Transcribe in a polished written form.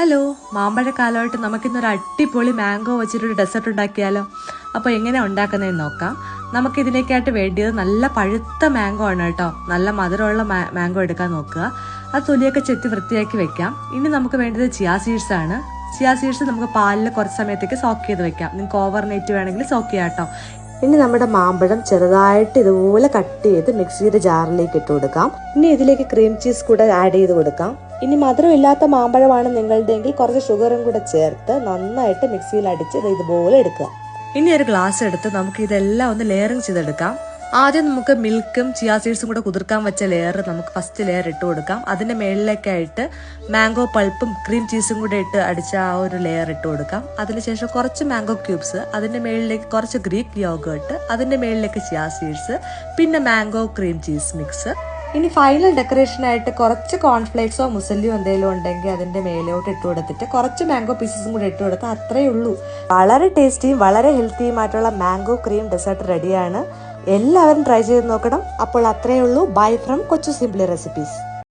Hello, മാമ്പഴക്കാലമായിട്ട് നമുക്കിന്നൊരു അടിപൊളി mango വെച്ചിട്ടൊരു ഡെസേർട്ട് ഉണ്ടാക്കിയാലോ. അപ്പോൾ എങ്ങനെയാണ് ഉണ്ടാക്കുന്നതെന്ന് നോക്കാം. നമുക്കിതിലേക്കായിട്ട് വേണ്ടിയത് നല്ല പഴുത്ത മാംഗോ ആണ് കേട്ടോ. നല്ല മധുരമുള്ള മാംഗോ എടുക്കാൻ നോക്കുക. അത് തൊലിയൊക്കെ ചെത്തി വൃത്തിയാക്കി വെക്കാം. ഇനി നമുക്ക് വേണ്ടത് ചിയാ സീഡ്സ് ആണ്. ചിയാ സീഡ്സ് നമുക്ക് പാലിൽ കുറച്ച് സമയത്തേക്ക് സോക്ക് ചെയ്ത് വെക്കാം. നിങ്ങൾക്ക് ഓവർനൈറ്റ് വേണമെങ്കിൽ സോക്ക് ചെയ്യാം കേട്ടോ. ഇനി നമ്മുടെ മാമ്പഴം ചെറുതായിട്ട് ഇതുപോലെ കട്ട് ചെയ്ത് മിക്സിയുടെ ജാറിലേക്ക് ഇട്ട് കൊടുക്കാം. ഇനി ഇതിലേക്ക് ക്രീം ചീസ് കൂടെ ആഡ് ചെയ്ത് കൊടുക്കാം. ഇനി മധുരമില്ലാത്ത മാമ്പഴമാണ് നിങ്ങളുടെയെങ്കിൽ കുറച്ച് ഷുഗറും കൂടെ ചേർത്ത് നന്നായിട്ട് മിക്സിയിൽ അടിച്ച് ഇതുപോലെ എടുക്കുക. ഇനി ഒരു ഗ്ലാസ് എടുത്ത് നമുക്ക് ഇതെല്ലാം ഒന്ന് ലെയറിങ് ചെയ്തെടുക്കാം. ആദ്യം നമുക്ക് മിൽക്കും ചിയാ സീഡ്സും കൂടെ കുതിർക്കാൻ വെച്ച ലെയർ നമുക്ക് ഫസ്റ്റ് ലെയർ ഇട്ട് കൊടുക്കാം. അതിന്റെ മേളിലേക്കായിട്ട് മാംഗോ പൾപ്പും ക്രീം ചീസും കൂടെ ഇട്ട് അടിച്ച ആ ഒരു ലെയർ ഇട്ട് കൊടുക്കാം. അതിനുശേഷം കുറച്ച് മാംഗോ ക്യൂബ്സ്, അതിന്റെ മേളിലേക്ക് കുറച്ച് ഗ്രീക്ക് യോഗേർട്ട്, അതിന്റെ മേളിലേക്ക് ചിയാ സീഡ്സ്, പിന്നെ മാംഗോ ക്രീം ചീസ് മിക്സ്. ഇനി ഫൈനൽ ഡെക്കറേഷൻ ആയിട്ട് കുറച്ച് കോൺഫ്ലേക്സോ മുസല്ലിയോ എന്തെങ്കിലും ഉണ്ടെങ്കിൽ അതിന്റെ മേലോട്ട് ഇട്ട് കൊടുത്തിട്ട് കുറച്ച് മാംഗോ പീസസും കൂടെ ഇട്ട് കൊടുത്താൽ അത്രയേ ഉള്ളൂ. വളരെ ടേസ്റ്റിയും വളരെ ഹെൽത്തിയുമായിട്ടുള്ള മാംഗോ ക്രീം ഡെസേർട്ട് റെഡിയാണ്. എല്ലാവരും ട്രൈ ചെയ്ത് നോക്കണം. അപ്പോൾ അത്രയേ ഉള്ളൂ. ബൈ ഫ്രം കൊച്ചു സിംപ്ലി റെസിപ്പീസ്.